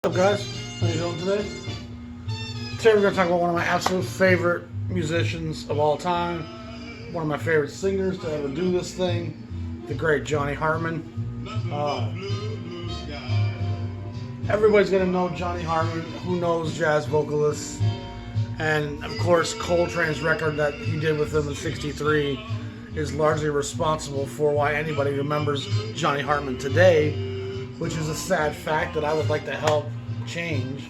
What's up, guys? How you doing today? Today we're going to talk about one of my absolute favorite musicians of all time, one of my favorite singers to ever do this thing, the great Johnny Hartman. Everybody's going to know Johnny Hartman. Who knows jazz vocalists? And of course, Coltrane's record that he did with them in '63 is largely responsible for why anybody remembers Johnny Hartman today, which is a sad fact that I would like to help change.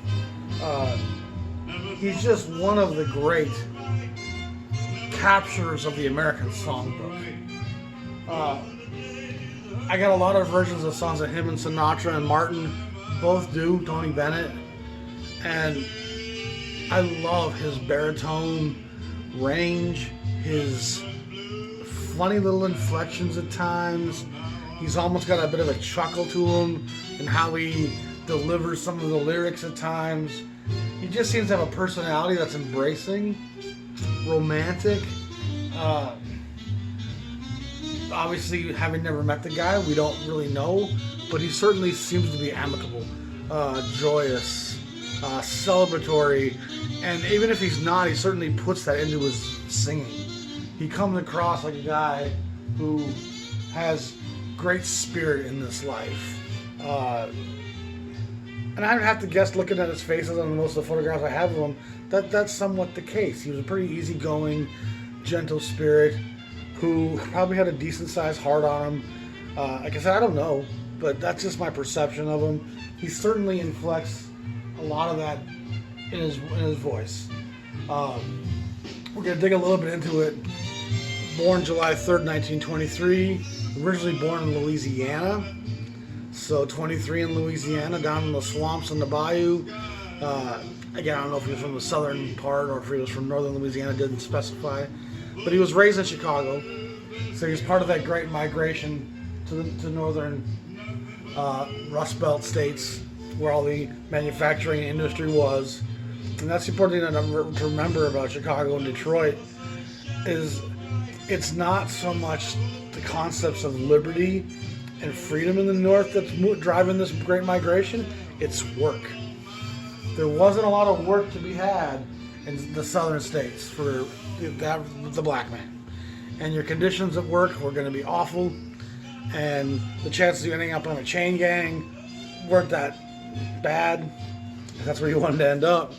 He's just one of the great capturers of the American songbook. I got a lot of versions of songs that him and Sinatra and Martin both do, Tony Bennett, and I love his baritone range, his funny little inflections at times. He's almost got a bit of a chuckle to him in how he delivers some of the lyrics at times. He just seems to have a personality that's embracing, romantic. Obviously, having never met the guy, we don't really know, but he certainly seems to be amicable, joyous, celebratory, and even if he's not, he certainly puts that into his singing. He comes across like a guy who has great spirit in this life. And I'd have to guess, looking at his faces on most of the photographs I have of him, that's somewhat the case. He was a pretty easygoing, gentle spirit who probably had a decent-sized heart on him. Like I said, I don't know, but that's just my perception of him. He certainly inflects a lot of that in his voice. We're going to dig a little bit into it. Born July 3rd, 1923, originally born in Louisiana. So 23 in Louisiana, down in the swamps in the bayou. Again, I don't know if he was from the southern part or if he was from northern Louisiana, didn't specify. But he was raised in Chicago, so he was part of that great migration to northern Rust Belt states where all the manufacturing industry was. And that's the important thing to remember about Chicago and Detroit is it's not so much the concepts of liberty and freedom in the North that's driving this great migration. It's work. There wasn't a lot of work to be had in the southern states for the black man. And your conditions at work were going to be awful. And the chances of you ending up on a chain gang weren't that bad. That's where you wanted to end up.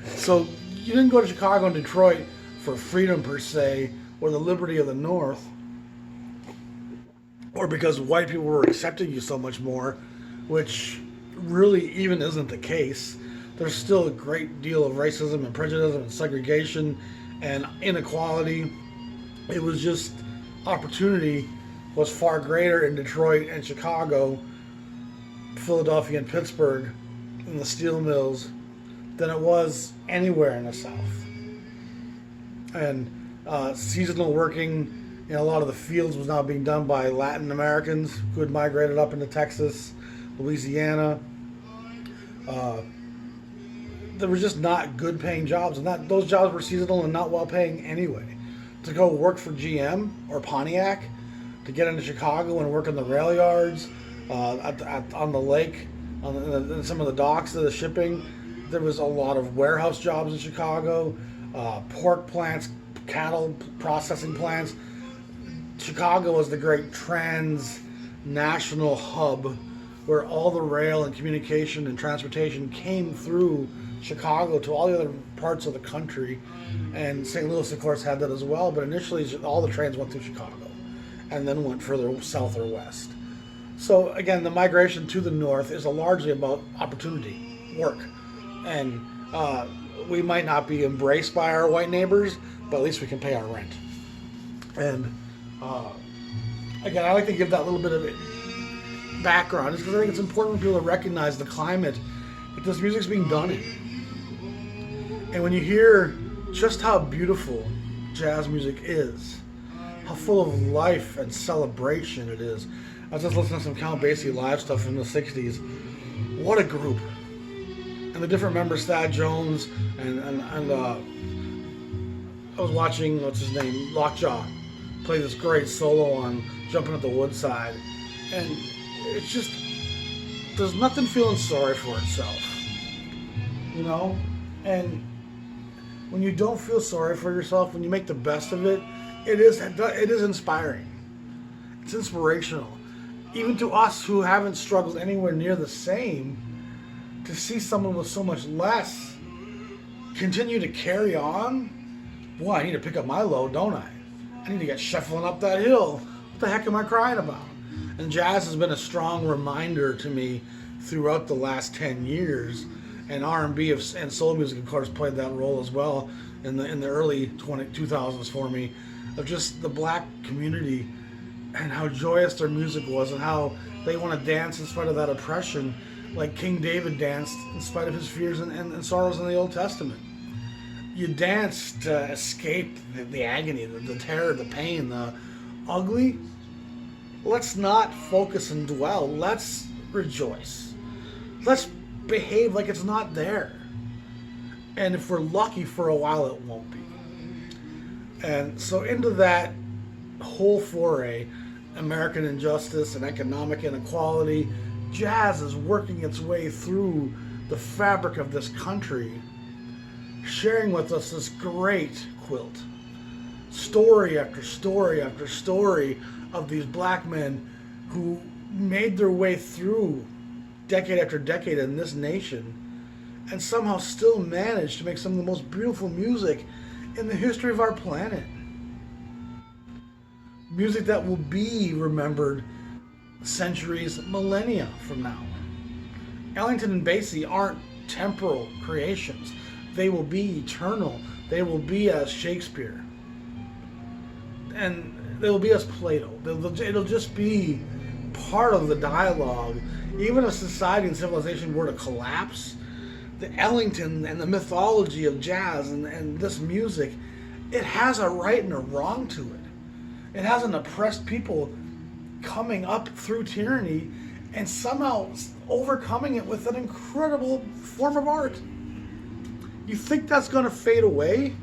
So you didn't go to Chicago and Detroit for freedom per se, or the liberty of the North, or because white people were accepting you so much more, which really even isn't the case. There's still a great deal of racism and prejudice and segregation and inequality. It was just opportunity was far greater in Detroit and Chicago, Philadelphia and Pittsburgh, in the steel mills, than it was anywhere in the South. And seasonal working in a lot of the fields was now being done by Latin Americans who had migrated up into Texas, Louisiana. There were just not good paying jobs, and those jobs were seasonal and not well paying anyway. To go work for GM or Pontiac, to get into Chicago and work in the rail yards, on the lake, in some of the docks of the shipping, there was a lot of warehouse jobs in Chicago, pork plants, cattle processing plants. Chicago was the great transnational hub where all the rail and communication and transportation came through Chicago to all the other parts of the country. And St. Louis, of course, had that as well, but initially all the trains went through Chicago and then went further south or west. So again, the migration to the north is largely about opportunity, work. And we might not be embraced by our white neighbors, but at least we can pay our rent. And again, I like to give that little bit of background, just because I think it's important for people to recognize the climate that this music's being done in. And when you hear just how beautiful jazz music is, how full of life and celebration it is. I was just listening to some Count Basie live stuff from the 60s. What a group. And the different members, Thad Jones, and I was watching, what's his name, Lockjaw, play this great solo on Jumping at the Woodside. And it's just, there's nothing feeling sorry for itself. you know? And when you don't feel sorry for yourself, when you make the best of it, it is inspiring. It's inspirational. Even to us who haven't struggled anywhere near the same, to see someone with so much less continue to carry on, boy, I need to pick up my load, don't I? I need to get shuffling up that hill. What the heck am I crying about? And jazz has been a strong reminder to me throughout the last 10 years. And R&B and soul music, of course, played that role as well in the early 2000s for me, of just the black community and how joyous their music was and how they want to dance in spite of that oppression, like King David danced in spite of his fears and sorrows in the Old Testament. You dance to escape the agony, the terror, the pain, the ugly. Let's not focus and dwell. Let's rejoice. Let's behave like it's not there. And if we're lucky for a while, it won't be. And so into that whole foray, American injustice and economic inequality, jazz is working its way through the fabric of this country, sharing with us this great quilt. Story after story after story of these black men who made their way through decade after decade in this nation and somehow still managed to make some of the most beautiful music in the history of our planet. Music that will be remembered centuries, millennia from now. Ellington and Basie aren't temporal creations. They will be eternal. They will be as Shakespeare. And they will be as Plato. It'll just be part of the dialogue. Even if society and civilization were to collapse, the Ellington and the mythology of jazz and this music, it has a right and a wrong to it. It has an oppressed people coming up through tyranny and somehow overcoming it with an incredible form of art. You think that's going to fade away?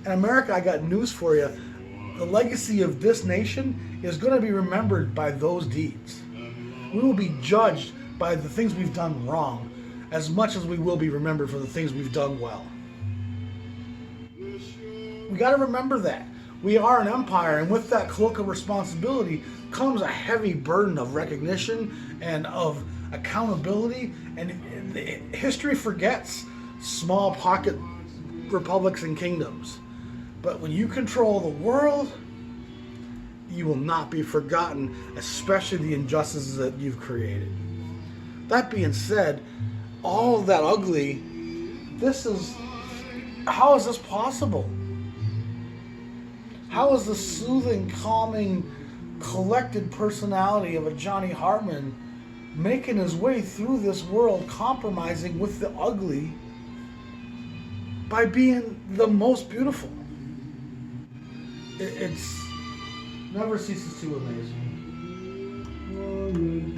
In America, I got news for you. The legacy of this nation is going to be remembered by those deeds. We will be judged by the things we've done wrong as much as we will be remembered for the things we've done well. We got to remember that. We are an empire, and with that cloak of responsibility comes a heavy burden of recognition and of accountability, and history forgets small pocket republics and kingdoms. But when you control the world, you will not be forgotten, especially the injustices that you've created. That being said, all of that ugly, how is this possible? How is the soothing, calming, collected personality of a Johnny Hartman making his way through this world, compromising with the ugly by being the most beautiful? It's never ceases to amaze me.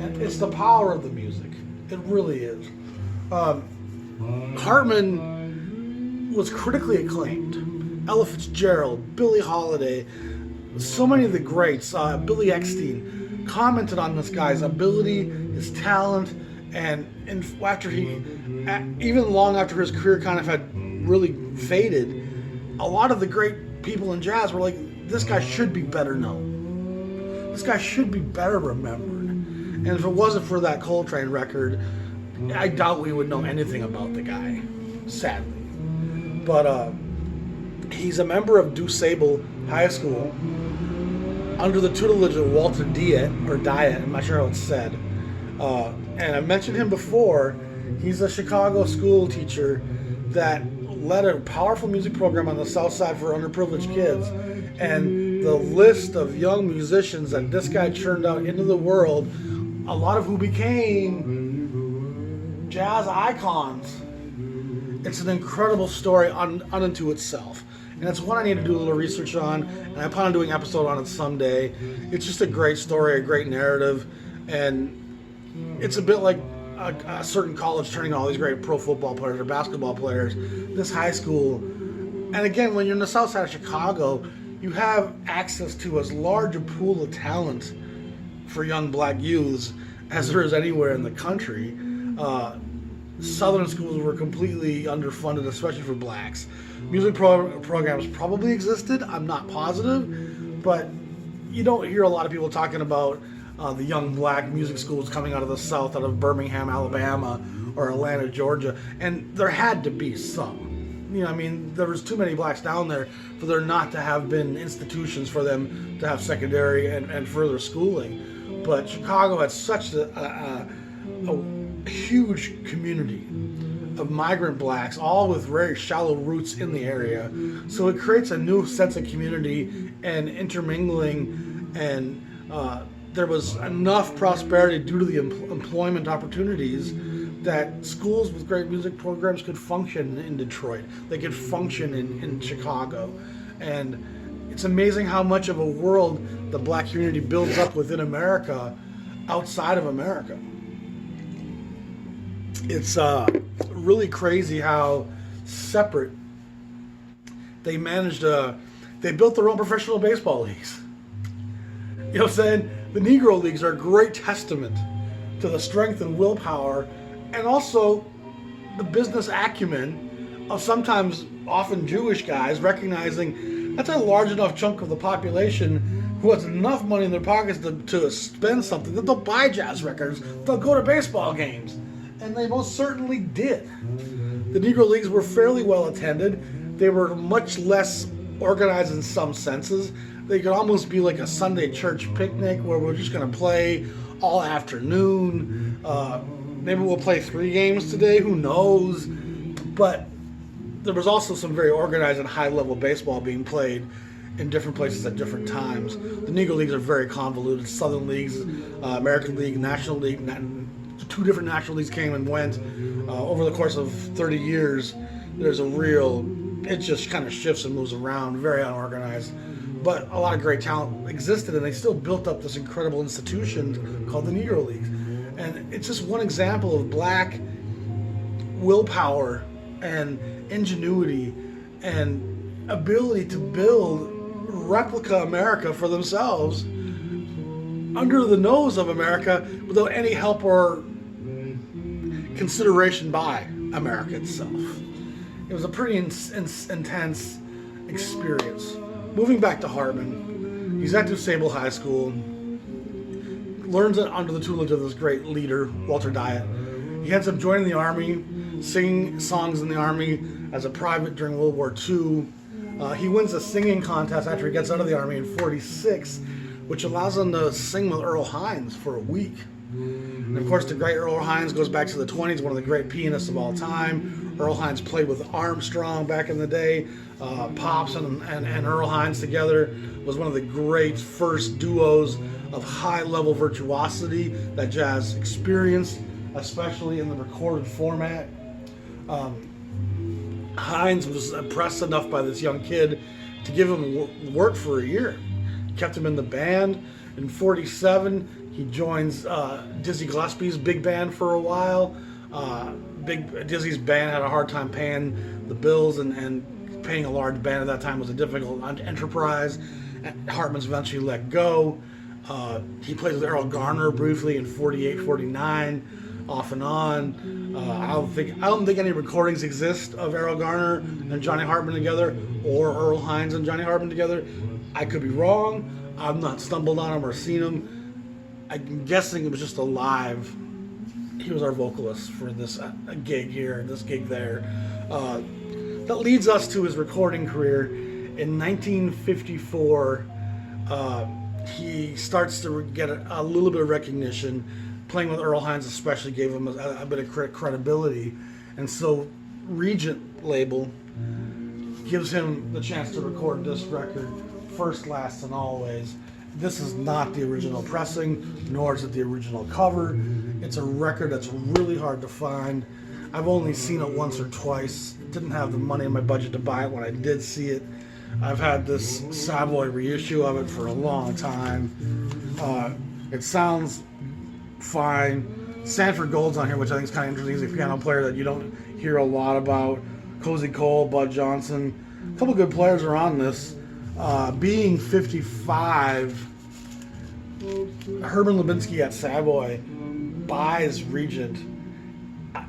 And it's the power of the music. It really is. Hartman was critically acclaimed. Ella Fitzgerald, Billie Holiday, so many of the greats, Billy Eckstein, commented on this guy's ability, his talent, and after even long after his career kind of had really faded, a lot of the great people in jazz were like, this guy should be better known. This guy should be better remembered. And if it wasn't for that Coltrane record, I doubt we would know anything about the guy, sadly. But he's a member of DuSable High School under the tutelage of Walter Diet, I'm not sure how it's said. And I mentioned him before. He's a Chicago school teacher that led a powerful music program on the South Side for underprivileged kids. And the list of young musicians that this guy churned out into the world, a lot of who became jazz icons. It's an incredible story unto itself. And it's one I need to do a little research on, and I plan on doing an episode on it someday. It's just a great story, a great narrative, and it's a bit like a certain college turning all these great pro football players or basketball players. This high school, and again, when you're in the South Side of Chicago, you have access to as large a pool of talent for young black youths as there is anywhere in the country. Southern schools were completely underfunded, especially for blacks. Music programs probably existed, I'm not positive, but you don't hear a lot of people talking about the young black music schools coming out of the South, out of Birmingham, Alabama, or Atlanta, Georgia, and there had to be some. I mean, there was too many blacks down there for there not to have been institutions for them to have secondary and further schooling. But Chicago had such a huge community of migrant blacks, all with very shallow roots in the area. So it creates a new sense of community and intermingling, and there was enough prosperity due to the employment opportunities that schools with great music programs could function in Detroit. They could function in Chicago. And it's amazing how much of a world the black community builds up within America outside of America. It's really crazy how separate they managed they built their own professional baseball leagues. You know what I'm saying? The Negro Leagues are a great testament to the strength and willpower and also the business acumen of sometimes often Jewish guys recognizing that's a large enough chunk of the population who has enough money in their pockets to spend something, that they'll buy jazz records, they'll go to baseball games. And they most certainly did. The Negro Leagues were fairly well attended. They were much less organized in some senses. They could almost be like a Sunday church picnic where we're just going to play all afternoon. Maybe we'll play 3 games today, who knows? But there was also some very organized and high-level baseball being played in different places at different times. The Negro Leagues are very convoluted. Southern Leagues, American League, National League, 2 different national leagues came and went. Over the course of 30 years, there's it just kind of shifts and moves around, very unorganized. But a lot of great talent existed, and they still built up this incredible institution called the Negro Leagues. And it's just one example of black willpower and ingenuity and ability to build replica America for themselves under the nose of America without any help or consideration by America itself. It was a pretty intense experience. Moving back to Hartman, he's at DuSable High School, learns it under the tutelage of this great leader, Walter Dyatt. He ends up joining the Army, singing songs in the Army as a private during World War II. He wins a singing contest after he gets out of the Army in '46, which allows him to sing with Earl Hines for a week. And of course, the great Earl Hines goes back to the 20s, one of the great pianists of all time. Earl Hines played with Armstrong back in the day. Pops and Earl Hines together was one of the great first duos of high-level virtuosity that jazz experienced, especially in the recorded format. Hines was impressed enough by this young kid to give him work for a year. Kept him in the band. In '47, he joins Dizzy Gillespie's big band for a while. Dizzy's band had a hard time paying the bills, and paying a large band at that time was a difficult enterprise. Hartman's eventually let go. He plays with Errol Garner briefly in '48, '49, off and on. I don't think any recordings exist of Errol Garner and Johnny Hartman together, or Earl Hines and Johnny Hartman together. I could be wrong. I've not stumbled on him or seen him. I'm guessing it was just a live. He was our vocalist for this gig here and this gig there. That leads us to his recording career. In 1954, he starts to get a little bit of recognition. Playing with Earl Hines especially gave him a bit of credibility. And so Regent label gives him the chance to record this record, First, Last, and Always. This is not the original pressing, nor is it the original cover. It's a record that's really hard to find. I've only seen it once or twice. Didn't have the money in my budget to buy it when I did see it. I've had this Savoy reissue of it for a long time. It sounds fine. Sanford Gold's on here, which I think is kind of interesting. He's a piano player that you don't hear a lot about. Cozy Cole, Bud Johnson. A couple good players are on this. Being 55, Herman Lubinsky at Savoy buys Regent.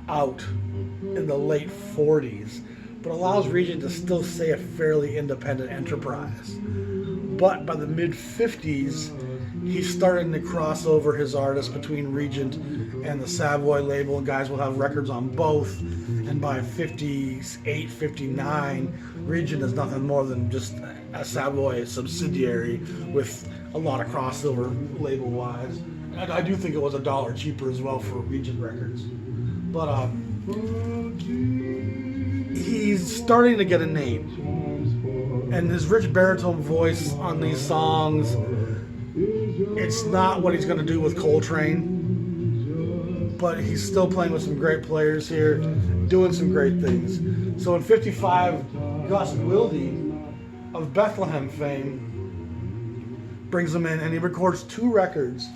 out in the late 40s, but allows Regent to still stay a fairly independent enterprise. But by the mid-50s, he's starting to cross over his artists between Regent and the Savoy label. Guys will have records on both. And by 58, 59, Regent is nothing more than just a Savoy subsidiary with a lot of crossover label-wise. And I do think it was $1 cheaper as well for Regent records. But he's starting to get a name. And his rich baritone voice on these songs, it's not what he's going to do with Coltrane, but he's still playing with some great players here, doing some great things. So in 55, Gus Wilde of Bethlehem fame brings him in, and he records 2 records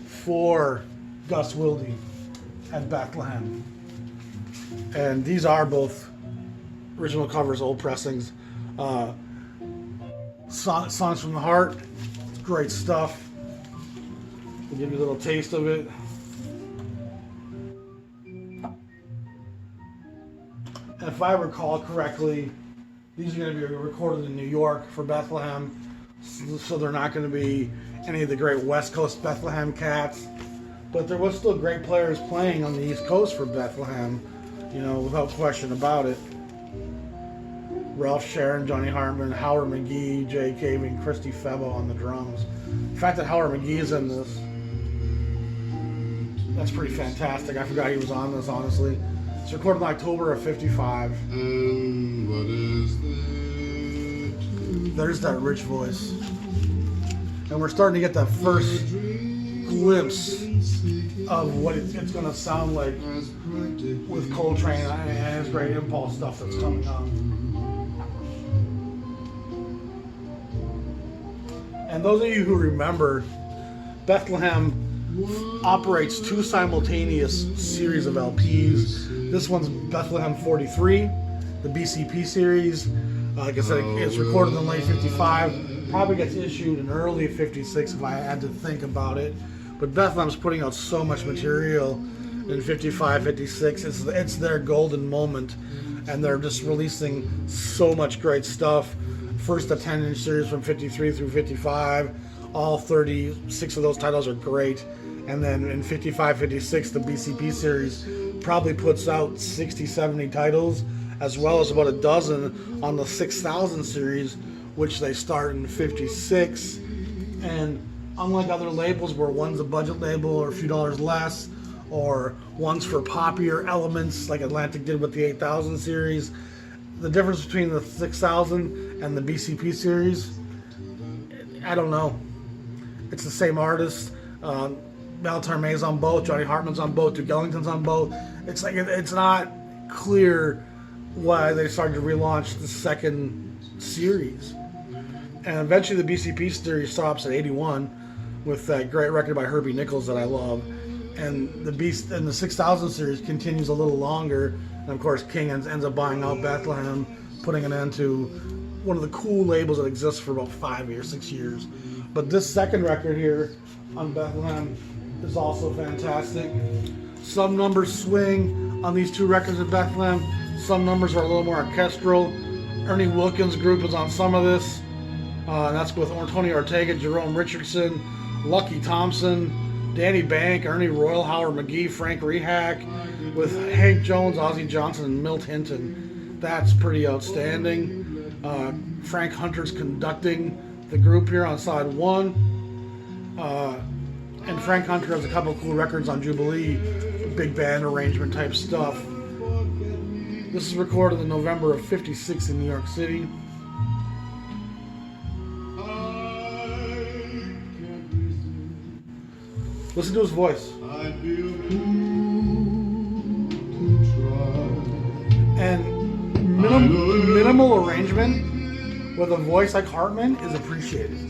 for Gus Wilde at Bethlehem. And these are both original covers, old pressings. Songs from the Heart, great stuff. I'll give you a little taste of it. And if I recall correctly, these are going to be recorded in New York for Bethlehem, so they're not going to be any of the great West Coast Bethlehem cats. But there was still great players playing on the East Coast for Bethlehem, without question about it. Ralph Sharon, Johnny Hartman, Howard McGee, Jay Caving, Christy Febo on the drums. The fact that Howard McGee is in this, that's pretty fantastic. I forgot he was on this, honestly. It's recorded in October of 55. And what is there's that rich voice. And we're starting to get that first glimpse of what it's going to sound like with Coltrane and his great impulse stuff that's coming up. And those of you who remember, Bethlehem operates 2 simultaneous series of LPs. This one's Bethlehem 43, the BCP series. Like I said, it's recorded in late 55. Probably gets issued in early 56 if I had to think about it. But Bethlehem's putting out so much material in 55, 56. It's their golden moment. And they're just releasing so much great stuff. First, a 10-inch series from 53 through 55. All 36 of those titles are great. And then in 55, 56, the BCP series probably puts out 60, 70 titles, as well as about a dozen on the 6000 series, which they start in 56. And unlike other labels where one's a budget label or a few dollars less, or one's for poppier elements like Atlantic did with the 8000 series, the difference between the 6000 and the BCP series, I don't know. It's the same artist. Mel Torme's on both, Johnny Hartman's on both, Duke Ellington's on both. It's like it's not clear why they started to relaunch the second series. And eventually the BCP series stops at 81 with that great record by Herbie Nichols that I love. And the 6000 series continues a little longer. And of course, King ends up buying out Bethlehem, putting an end to one of the cool labels that exists for about 5 years, 6 years. But this second record here on Bethlehem is also fantastic. Some numbers swing on these 2 records of Bethlehem. Some numbers are a little more orchestral. Ernie Wilkins' group is on some of this. And that's with Tony Ortega, Jerome Richardson, Lucky Thompson, Danny Bank, Ernie Royal, Howard McGee, Frank Rehack, with Hank Jones, Ozzie Johnson, and Milt Hinton. That's pretty outstanding. Frank Hunter's conducting the group here on side 1. And Frank Hunter has a couple of cool records on Jubilee, big band arrangement type stuff. This is recorded in November of 56 in New York City. Listen to his voice. And minimal arrangement with a voice like Hartman is appreciated.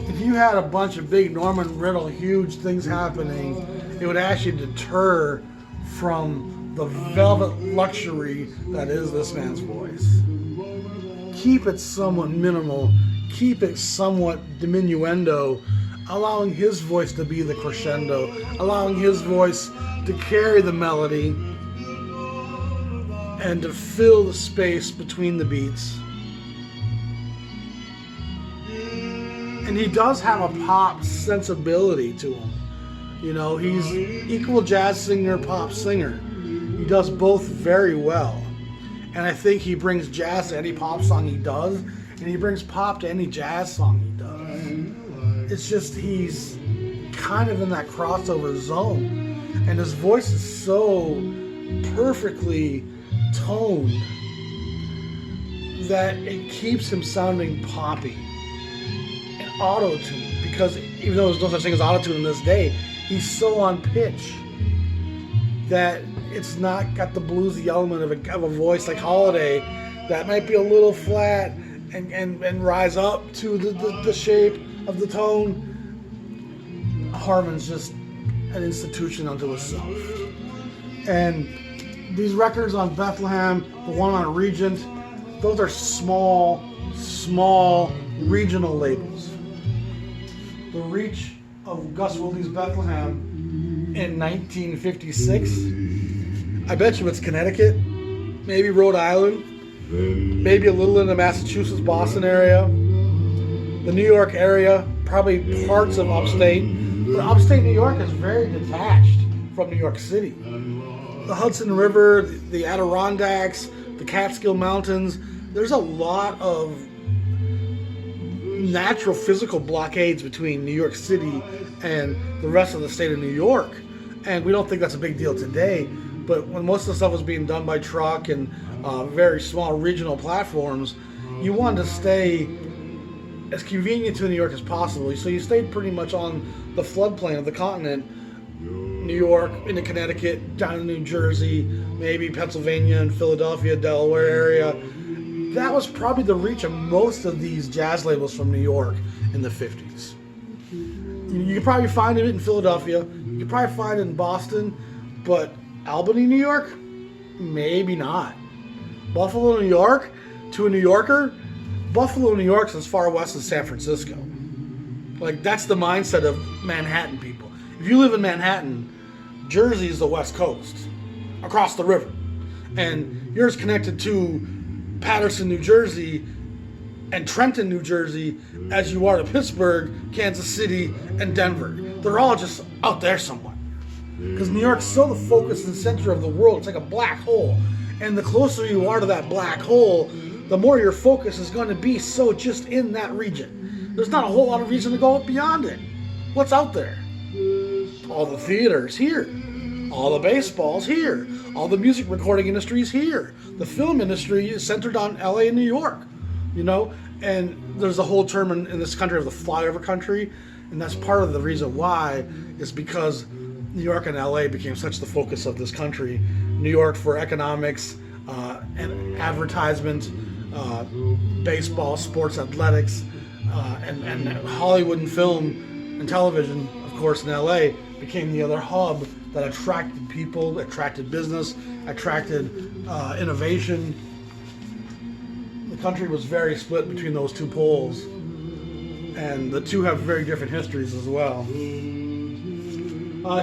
If you had a bunch of big Norman Riddle, huge things happening, it would actually deter from the velvet luxury that is this man's voice. Keep it somewhat minimal, keep it somewhat diminuendo, allowing his voice to be the crescendo, allowing his voice to carry the melody and to fill the space between the beats. And he does have a pop sensibility to him. You know, he's equal jazz singer, pop singer. He does both very well. And I think he brings jazz to any pop song he does, and he brings pop to any jazz song he does. It's just he's kind of in that crossover zone. And his voice is so perfectly toned that it keeps him sounding poppy. Auto-tune, because even though there's no such thing as auto-tune in this day, he's so on pitch that it's not got the bluesy element of a voice like Holiday that might be a little flat and rise up to the shape of the tone. Hartman's just an institution unto itself. And these records on Bethlehem, the one on Regent, those are small regional labels. The reach of Gus Wilde's Bethlehem in 1956, I bet you it's Connecticut, maybe Rhode Island, maybe a little in the Massachusetts, Boston area, the New York area, probably parts of upstate, but upstate New York is very detached from New York City. The Hudson River, the Adirondacks, the Catskill Mountains, there's a lot of natural physical blockades between New York City and the rest of the state of New York, and we don't think that's a big deal today, but when most of the stuff was being done by truck and very small regional platforms, you wanted to stay as convenient to New York as possible, so you stayed pretty much on the floodplain of the continent, New York, into Connecticut, down to New Jersey, maybe Pennsylvania and Philadelphia, Delaware area. That was probably the reach of most of these jazz labels from New York in the 50s. You could probably find it in Philadelphia, you could probably find it in Boston, but Albany, New York? Maybe not. Buffalo, New York? To a New Yorker? Buffalo, New York's as far west as San Francisco. Like, that's the mindset of Manhattan people. If you live in Manhattan, Jersey is the West Coast, across the river. And you're as connected to Paterson, New Jersey, and Trenton, New Jersey, as you are to Pittsburgh, Kansas City, and Denver. They're all just out there somewhere. Because New York's so the focus and center of the world. It's like a black hole. And the closer you are to that black hole, the more your focus is going to be so just in that region. There's not a whole lot of reason to go beyond it. What's out there? All the theaters here. All the baseball's here. All the music recording industry's here. The film industry is centered on LA and New York, you know? And there's a whole term in this country of the flyover country, and that's part of the reason why is because New York and LA became such the focus of this country. New York for economics and advertisement, baseball, sports, athletics, and Hollywood and film and television, of course, in LA became the other hub that attracted people, attracted business, attracted innovation. The country was very split between those two poles, and the two have very different histories as well.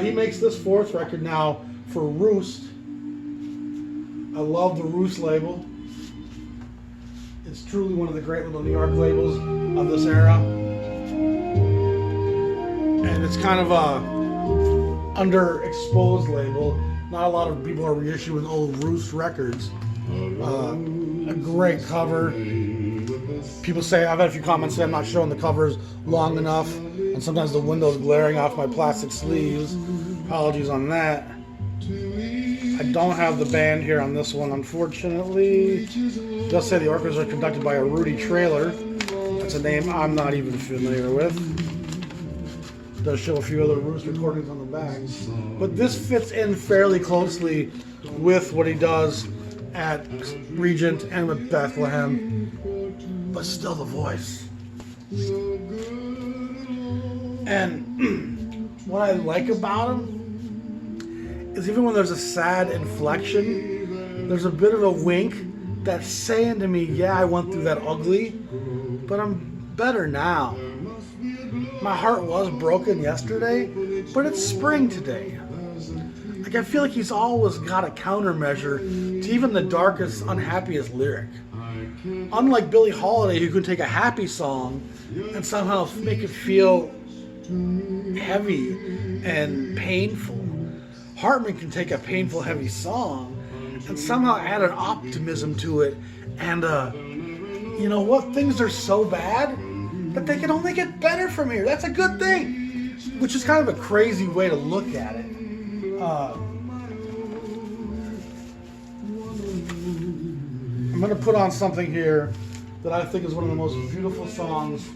He makes this fourth record now for Roost. I love the Roost label. It's truly one of the great little New York labels of this era. And it's kind of a underexposed label. Not a lot of people are reissuing old Roost records. A great cover. People say, I've had a few comments say I'm not showing the covers long enough, and sometimes the window's glaring off my plastic sleeves. Apologies on that. I don't have the band here on this one, unfortunately. It does say the orchestras are conducted by a Rudy Traylor. That's a name I'm not even familiar with. It does show a few other Roost recordings on the back. But this fits in fairly closely with what he does at Regent and with Bethlehem. But still the voice. And what I like about him is even when there's a sad inflection, there's a bit of a wink that's saying to me, yeah, I went through that ugly, but I'm better now. my heart was broken yesterday, but it's spring today. Like, I feel like he's always got a countermeasure to even the darkest, unhappiest lyric. Unlike Billie Holiday, who can take a happy song and somehow make it feel heavy and painful, Hartman can take a painful, heavy song and somehow add an optimism to it. And, you know what? Things are so bad that they can only get better from here. That's a good thing. Which is kind of a crazy way to look at it. I'm going to put on something here that I think is one of the most beautiful songs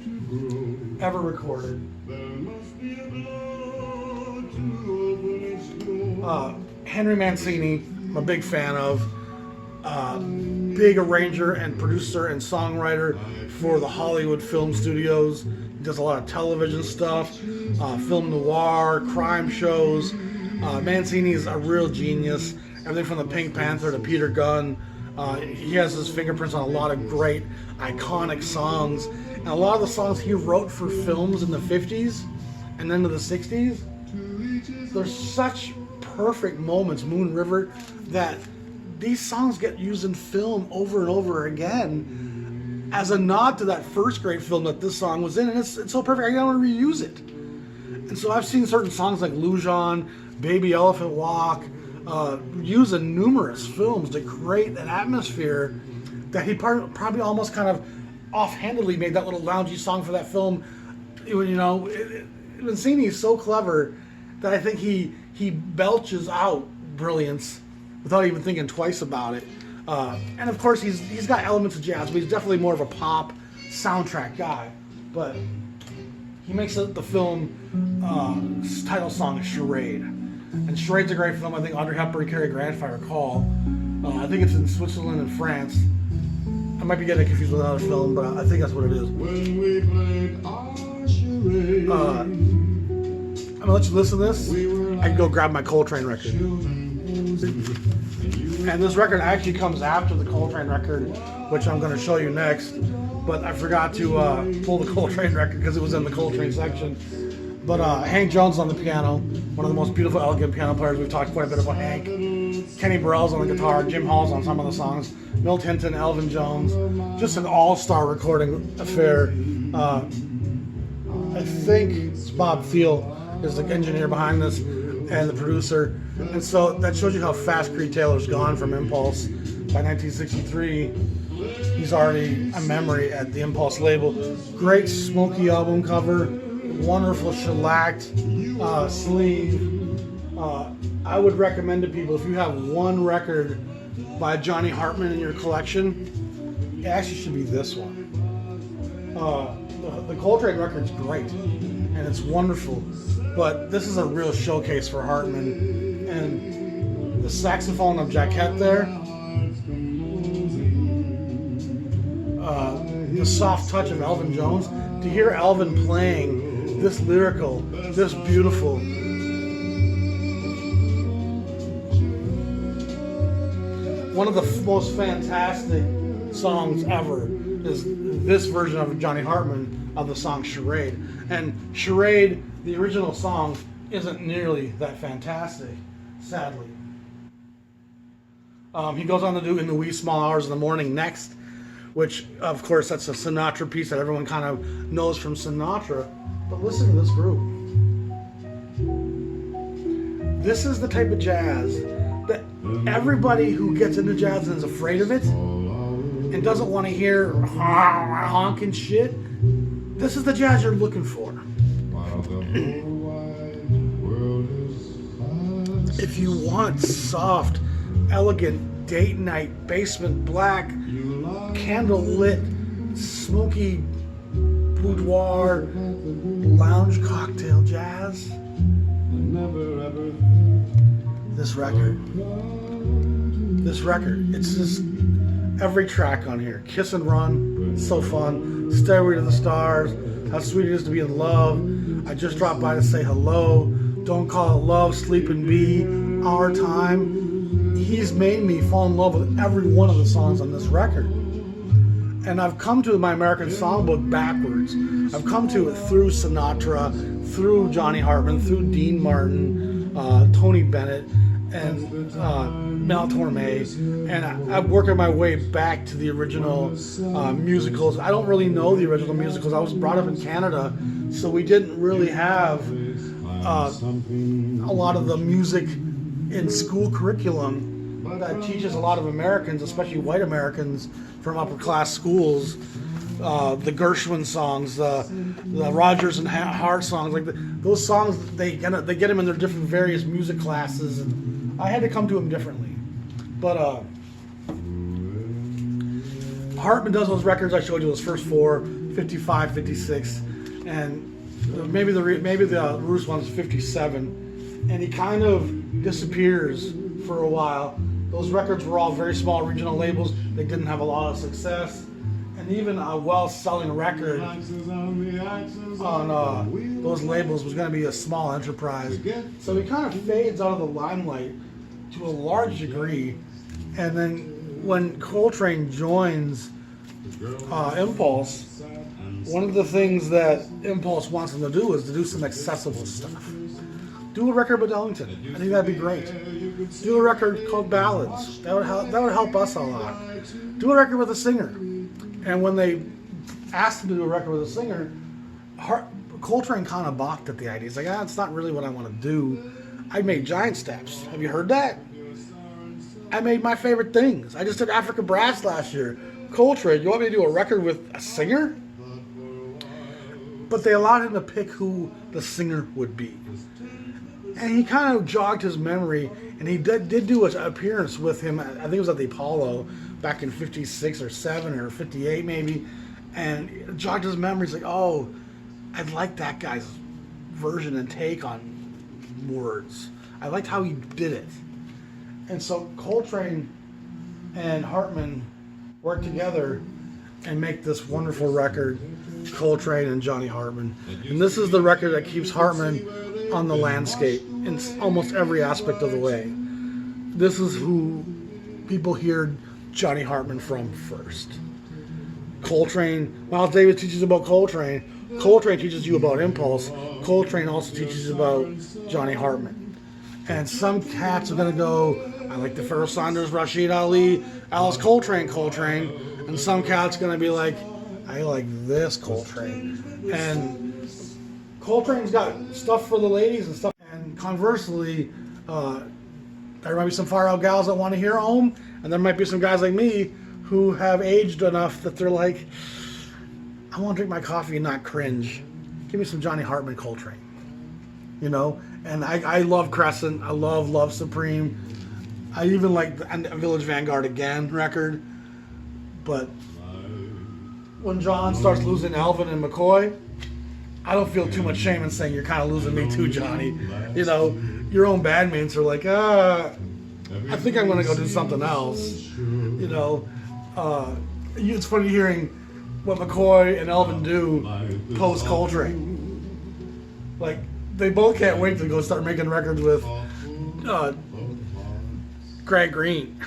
ever recorded. Henry Mancini, I'm a big fan of. Big arranger and producer and songwriter for the Hollywood film studios. He does a lot of television stuff, film noir, crime shows. Mancini is a real genius. Everything from the Pink Panther to Peter Gunn. He has his fingerprints on a lot of great, iconic songs. And a lot of the songs he wrote for films in the 50s and into the 60s, there's such perfect moments, Moon River, that these songs get used in film over and over again as a nod to that first great film that this song was in. And it's so perfect, I don't want to reuse it. And so I've seen certain songs like Lujan, Baby Elephant Walk, used in numerous films to create an atmosphere that he probably almost kind of offhandedly made that little loungy song for that film. You know, Mancini is so clever that I think he belches out brilliance without even thinking twice about it. And of course, he's got elements of jazz, but he's definitely more of a pop soundtrack guy. But he makes the film title song is Charade. And Charade's a great film. I think Audrey Hepburn, Cary Grant, if I recall. I think it's in Switzerland and France. I might be getting confused with another film, but I think that's what it is. When we played our charade. I'm gonna let you listen to this. I can go grab my Coltrane record. And this record actually comes after the Coltrane record, which I'm going to show you next. But I forgot to pull the Coltrane record because it was in the Coltrane section. But Hank Jones on the piano, one of the most beautiful, elegant piano players. We've talked quite a bit about Hank. Kenny Burrell's on the guitar, Jim Hall's on some of the songs, Milt Hinton, Elvin Jones. Just an all-star recording affair. I think it's Bob Thiel is the engineer behind this and the producer. And so that shows you how fast Creed Taylor's gone from Impulse. By 1963, he's already a memory at the Impulse label. Great Smokey album cover, wonderful shellacked sleeve. I would recommend to people, if you have one record by Johnny Hartman in your collection, it actually should be this one. The Coltrane record's great, and it's wonderful, but this is a real showcase for Hartman. And the saxophone of Jaquette there, the soft touch of Elvin Jones, to hear Elvin playing this lyrical, this beautiful, one of the most fantastic songs ever is this version of Johnny Hartman of the song Charade. And Charade, the original song, isn't nearly that fantastic, sadly. He goes on to do In the Wee Small Hours of the Morning next, which, of course, that's a Sinatra piece that everyone kind of knows from Sinatra. But listen to this group. This is the type of jazz that everybody who gets into jazz and is afraid of it and doesn't want to hear honking shit, this is the jazz you're looking for. If you want soft, elegant, date night, basement black, candle-lit, smoky, boudoir, lounge cocktail jazz, this record, it's just every track on here. Kiss and Run, so fun. Stairway to the Stars, How Sweet It Is to Be in Love, I Just Dropped By to Say Hello, Don't Call It Love, Sleep and Be, Our Time. He's made me fall in love with every one of the songs on this record. And I've come to my American Songbook backwards. I've come to it through Sinatra, through Johnny Hartman, through Dean Martin, Tony Bennett, and Mel Torme, and I'm working my way back to the original musicals. I don't really know the original musicals. I was brought up in Canada, so we didn't really have a lot of the music in school curriculum that teaches a lot of Americans, especially white Americans from upper class schools, the Gershwin songs, the Rodgers and Hart songs, like those songs. They get them in their different various music classes, and I had to come to them differently. But Hartman does those records I showed you, those first four, 55, 56, and maybe the Roos one's 57, and he kind of disappears for a while. Those records were all very small regional labels. They didn't have a lot of success. And even a well-selling record on those labels was going to be a small enterprise. So he kind of fades out of the limelight to a large degree. And then when Coltrane joins Impulse, one of the things that Impulse wants him to do is to do some accessible stuff. Do a record with Ellington. I think that'd be great. Do a record called Ballads. That would help us a lot. Do a record with a singer. And when they asked him to do a record with a singer, Coltrane kind of balked at the idea. He's like, it's not really what I want to do. I made Giant Steps. Have you heard that? I made My Favorite Things. I just did Africa Brass last year. Coltrane, you want me to do a record with a singer? But they allowed him to pick who the singer would be. And he kind of jogged his memory, and he did do an appearance with him, I think it was at the Apollo, back in 56 or 7 or 58 maybe, and it jogged his memory. He's like, oh, I'd like that guy's version and take on words. I liked how he did it. And so Coltrane and Hartman worked together and make this wonderful record, Coltrane and Johnny Hartman. And this is the record that keeps Hartman on the landscape in almost every aspect of the way. This is who people hear Johnny Hartman from first. Coltrane, Miles Davis teaches about Coltrane. Coltrane teaches you about Impulse. Coltrane also teaches you about Johnny Hartman. And some cats are going to go, I like the Pharoah Sanders, Rashid Ali, Alice Coltrane. And some cats are going to be like, I like this Coltrane. And Coltrane's got stuff for the ladies and stuff. And conversely, there might be some far out gals that want to hear Ohm, and there might be some guys like me who have aged enough that they're like, I want to drink my coffee and not cringe. Give me some Johnny Hartman Coltrane. You know? And I love Crescent. I love Love Supreme. I even like the Village Vanguard Again record. But when John starts losing Elvin and McCoy, I don't feel too much shame in saying you're kind of losing me too, Johnny. You know, your own bandmates are like, I think I'm going to go do something else. You know, it's funny hearing what McCoy and Elvin do post Coltrane. Like, they both can't wait to go start making records with Greg Green,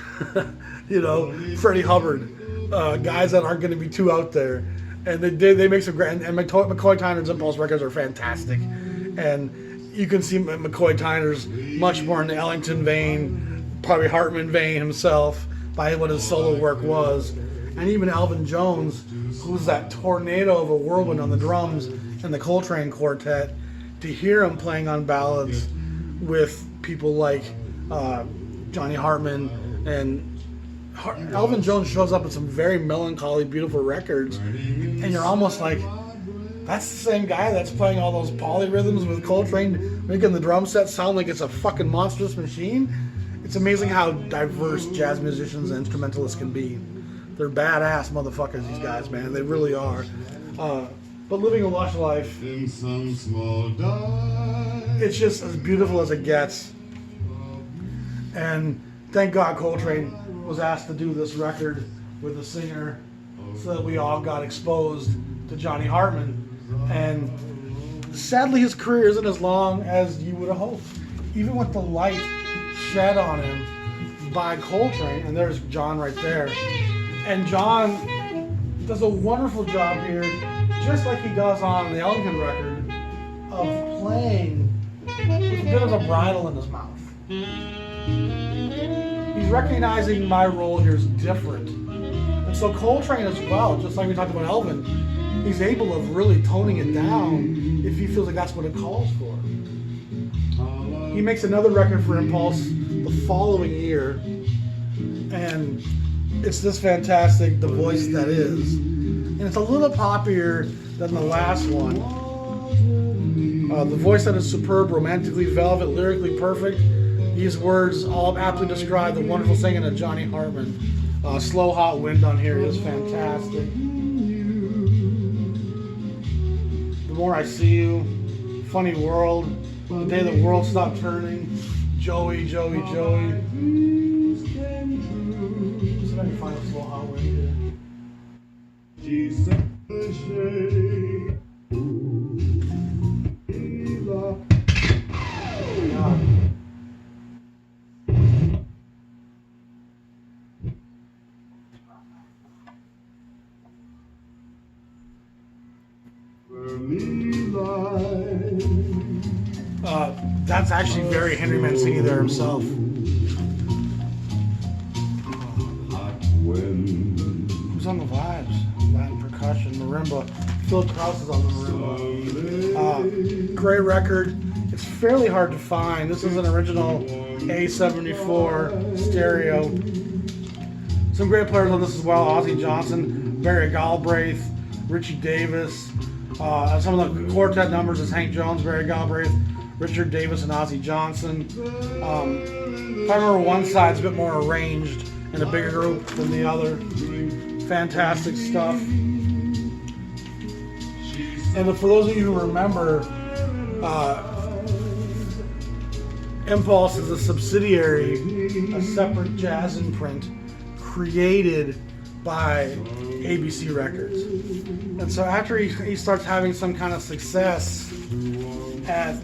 you know, Freddie Hubbard, guys that aren't going to be too out there. And they make some great, and McCoy Tyner's Impulse records are fantastic. And you can see McCoy Tyner's much more in the Ellington vein, probably Hartman vein himself, by what his solo work was. And even Elvin Jones, who's that tornado of a whirlwind on the drums in the Coltrane Quartet, to hear him playing on ballads with people like Johnny Hartman and Elvin Jones shows up in some very melancholy, beautiful records, and you're almost like, that's the same guy that's playing all those polyrhythms with Coltrane, making the drum set sound like it's a fucking monstrous machine. It's amazing how diverse jazz musicians and instrumentalists can be. They're badass motherfuckers, these guys, man. They really are. But living a lush life, it's just as beautiful as it gets. And thank God Coltrane was asked to do this record with a singer so that we all got exposed to Johnny Hartman. And sadly his career isn't as long as you would have hoped. Even with the light shed on him by Coltrane, and there's John right there. And John does a wonderful job here, just like he does on the Ellington record, of playing with a bit of a bridle in his mouth. He's recognizing my role here is different. And so Coltrane as well, just like we talked about Elvin, he's able of really toning it down if he feels like that's what it calls for. He makes another record for Impulse the following year, and it's this fantastic, The Voice That Is. And it's a little poppier than the last one. The Voice That Is superb, romantically velvet, lyrically perfect. These words all aptly describe the wonderful singing of Johnny Hartman. Slow Hot Wind on here is fantastic. The More I See You, Funny World, The Day the World Stopped Turning, Joey, Joey, Joey. So let me find a Slow Hot Wind here. That's actually very Henry Mancini there himself. Who's on the vibes? Latin percussion, marimba. Phil Krause is on the marimba. Great record. It's fairly hard to find. This is an original A74 stereo. Some great players on this as well. Ozzie Johnson, Barry Galbraith, Richie Davis. Some of the quartet numbers is Hank Jones, Barry Galbraith, Richard Davis, and Ozzie Johnson. If I remember, one side's a bit more arranged in a bigger group than the other. Fantastic stuff. And for those of you who remember, Impulse is a subsidiary, a separate jazz imprint created by ABC Records. And so after he starts having some kind of success at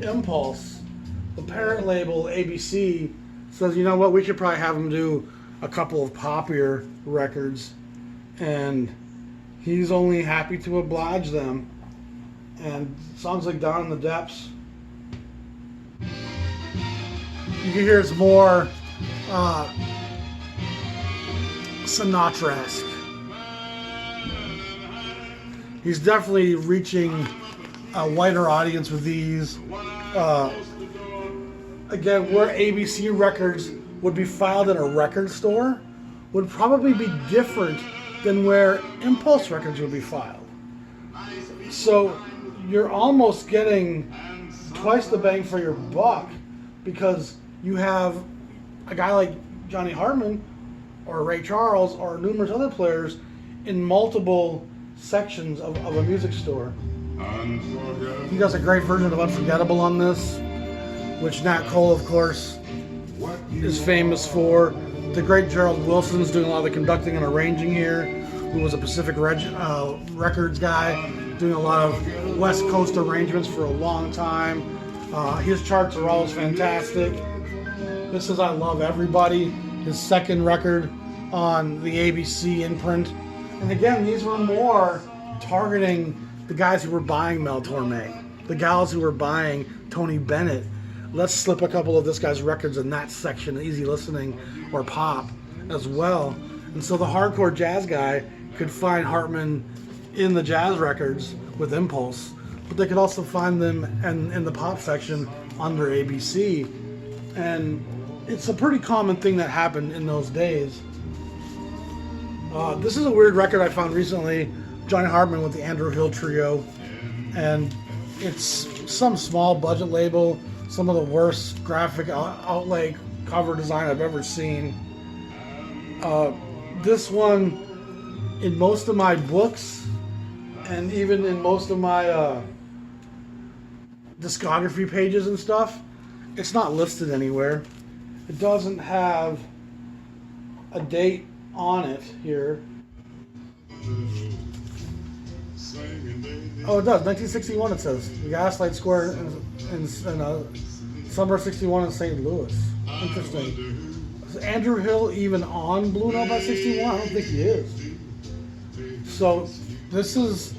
Impulse, the parent label ABC says, you know what, we should probably have him do a couple of poppier records, and he's only happy to oblige them. And songs like Down in the Depths, you can hear it's more Sinatra-esque. He's definitely reaching a wider audience with these. Again, where ABC Records would be filed in a record store would probably be different than where Impulse Records would be filed. So you're almost getting twice the bang for your buck, because you have a guy like Johnny Hartman or Ray Charles or numerous other players in multiple sections of a music store. He does a great version of Unforgettable on this, which Nat Cole, of course, is famous for. The great Gerald Wilson's doing a lot of the conducting and arranging here, who was a Pacific Records guy, doing a lot of West Coast arrangements for a long time. His charts are always fantastic. This is I Love Everybody, his second record on the ABC imprint. And again, these were more targeting the guys who were buying Mel Torme, the gals who were buying Tony Bennett. Let's slip a couple of this guy's records in that section, easy listening or pop as well. And so the hardcore jazz guy could find Hartman in the jazz records with Impulse, but they could also find them in the pop section under ABC. And it's a pretty common thing that happened in those days. This is a weird record I found recently, Johnny Hartman with the Andrew Hill Trio, and it's some small budget label, some of the worst graphic outlay cover design I've ever seen. This one, in most of my books, and even in most of my discography pages and stuff, it's not listed anywhere. It doesn't have a date on it here. Oh, it does. 1961 it says. The Gaslight Square in Summer 61 in St. Louis. Interesting. Is Andrew Hill even on Blue Note by 61? I don't think he is. So this is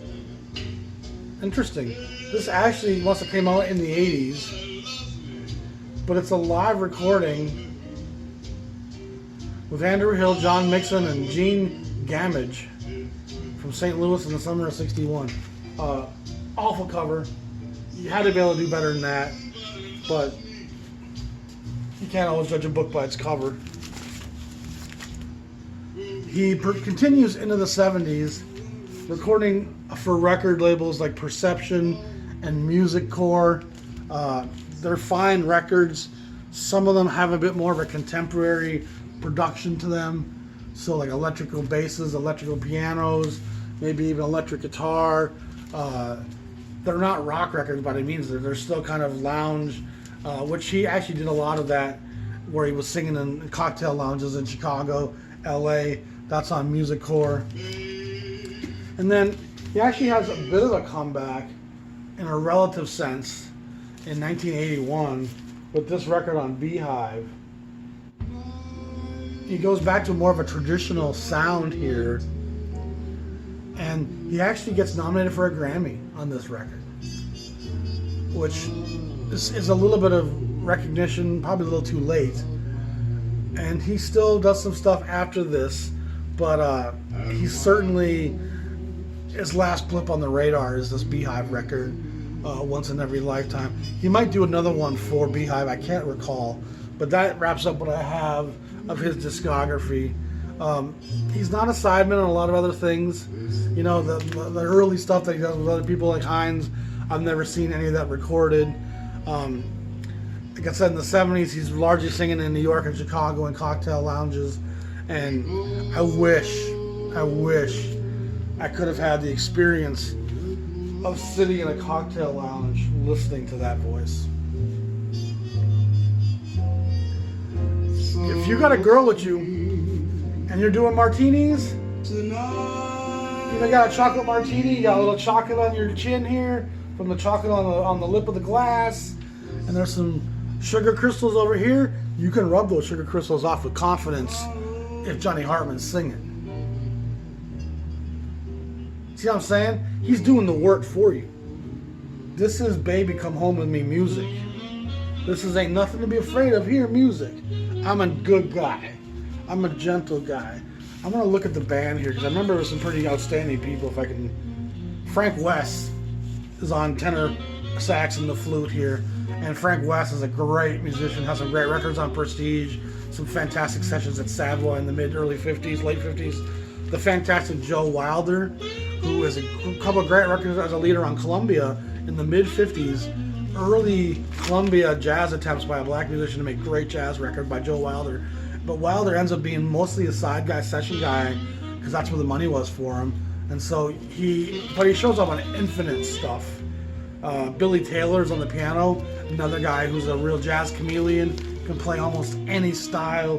interesting. This actually must have came out in the 80s, but it's a live recording with Andrew Hill, John Mixon, and Gene Gamage from St. Louis in the summer of 61. Awful cover. You had to be able to do better than that, but you can't always judge a book by its cover. He continues into the 70s, recording for record labels like Perception and Music Core. They're fine records. Some of them have a bit more of a contemporary production to them. So like electrical basses, electrical pianos, maybe even electric guitar. They're not rock records by any means. They're still kind of lounge, which he actually did a lot of that, where he was singing in cocktail lounges in Chicago, LA. That's on Music Core. And then he actually has a bit of a comeback in a relative sense in 1981 with this record on Beehive. He goes back to more of a traditional sound here, and he actually gets nominated for a Grammy on this record, which is a little bit of recognition, probably a little too late. And he still does some stuff after this, but he's certainly, his last blip on the radar is this Beehive record, Once in Every Lifetime. He might do another one for Beehive, I can't recall, but that wraps up what I have of his discography. He's not a sideman on a lot of other things. You know, the early stuff that he does with other people like Hines, I've never seen any of that recorded. Like I said, in the 70s, he's largely singing in New York and Chicago in cocktail lounges. And I wish I could have had the experience of sitting in a cocktail lounge listening to that voice. If you got a girl with you and you're doing martinis, you got a chocolate martini, you got a little chocolate on your chin here from the chocolate on the lip of the glass, and there's some sugar crystals over here, you can rub those sugar crystals off with confidence if Johnny Hartman's singing. See what I'm saying? He's doing the work for you. This is Baby Come Home With Me music. This is Ain't Nothing to Be Afraid Of Here music. I'm a good guy. I'm a gentle guy. I'm going to look at the band here because I remember there's some pretty outstanding people. If I can, Frank West is on tenor sax and the flute here. And Frank West is a great musician, has some great records on Prestige, some fantastic sessions at Savoy in the mid-early 50s, late 50s. The fantastic Joe Wilder, who has a couple of great records as a leader on Columbia in the mid-50s. Early Columbia jazz attempts by a black musician to make great jazz record by Joe Wilder. But Wilder ends up being mostly a side guy, session guy, because that's where the money was for him. And so he shows up on infinite stuff. Billy Taylor's on the piano, another guy who's a real jazz chameleon, can play almost any style.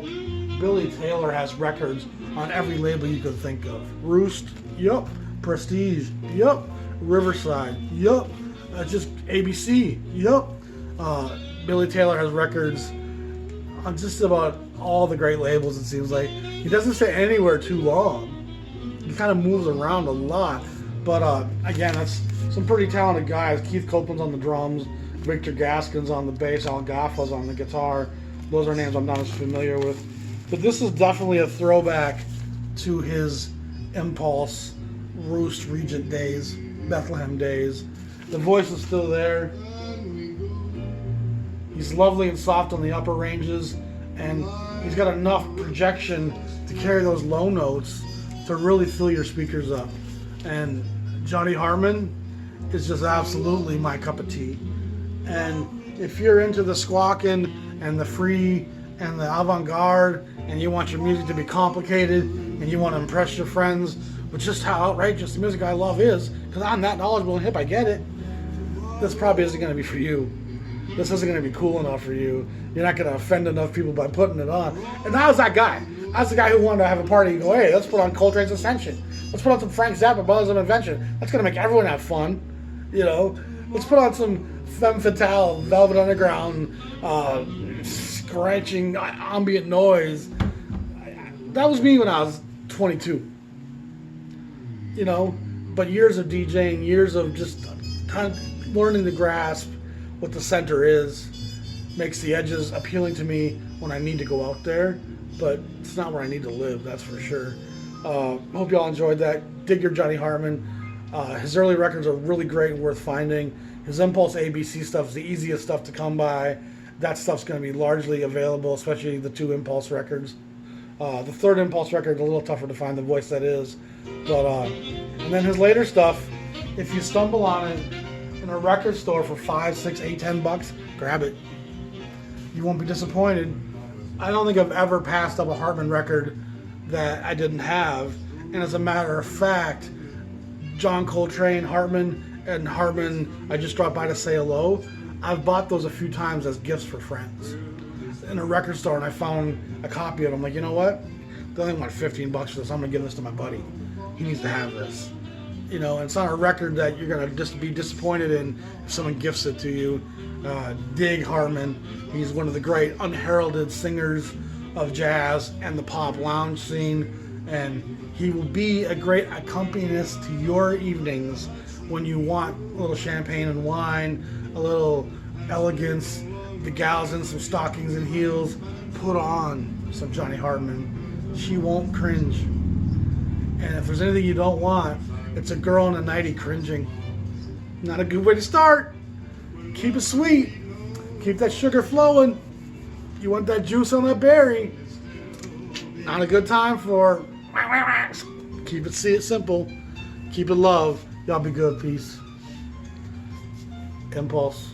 Billy Taylor has records on every label you could think of. Roost, yup. Prestige, yup. Riverside, yup. Just ABC, yup. Billy Taylor has records on just about all the great labels, it seems like. He doesn't stay anywhere too long. He kind of moves around a lot. But again, that's some pretty talented guys. Keith Copeland's on the drums, Victor Gaskin's on the bass, Al Gaffa's on the guitar. Those are names I'm not as familiar with. But this is definitely a throwback to his Impulse, Roost, Regent days, Bethlehem days. The voice is still there. He's lovely and soft on the upper ranges, and he's got enough projection to carry those low notes to really fill your speakers up. And Johnny Hartman is just absolutely my cup of tea. And if you're into the squawking and the free and the avant-garde, and you want your music to be complicated, and you want to impress your friends with just how outrageous the music I love is, because I'm that knowledgeable and hip, I get it, this probably isn't going to be for you. This isn't going to be cool enough for you. You're not going to offend enough people by putting it on. And I was that guy. I was the guy who wanted to have a party and go, hey, let's put on Coltrane's Ascension. Let's put on some Frank Zappa, Brothers of Invention. That's going to make everyone have fun. You know, let's put on some Femme Fatale, Velvet Underground, scratching ambient noise. That was me when I was 22. You know, but years of DJing, years of just kind of learning to grasp what the center is, makes the edges appealing to me when I need to go out there, but it's not where I need to live, that's for sure. Hope y'all enjoyed that. Dig your Johnny Hartman. His early records are really great and worth finding. His Impulse ABC stuff is the easiest stuff to come by. That stuff's going to be largely available, especially the 2 Impulse records. The 3rd Impulse record, a little tougher to find the voice that is. But and then his later stuff, if you stumble on it in a record store for $5, $6, $8, $10, grab it. You won't be disappointed. I don't think I've ever passed up a Hartman record that I didn't have. And as a matter of fact, John Coltrane, Hartman, and Hartman, I just dropped by to say hello. I've bought those a few times as gifts for friends in a record store, and I found a copy of it. I'm like, you know what? They only want $15 for this. I'm gonna give this to my buddy. He needs to have this. You know, and it's not a record that you're gonna just be disappointed in if someone gifts it to you. Dig Hartman. He's one of the great unheralded singers of jazz and the pop lounge scene, and he will be a great accompanist to your evenings when you want a little champagne and wine, a little elegance, the gals in some stockings and heels. Put on some Johnny Hartman. She won't cringe. And if there's anything you don't want, it's a girl in a nightie cringing. Not a good way to start. Keep it sweet. Keep that sugar flowing. You want that juice on that berry. Not a good time for... Keep it simple. Keep it love. Y'all be good. Peace. Impulse.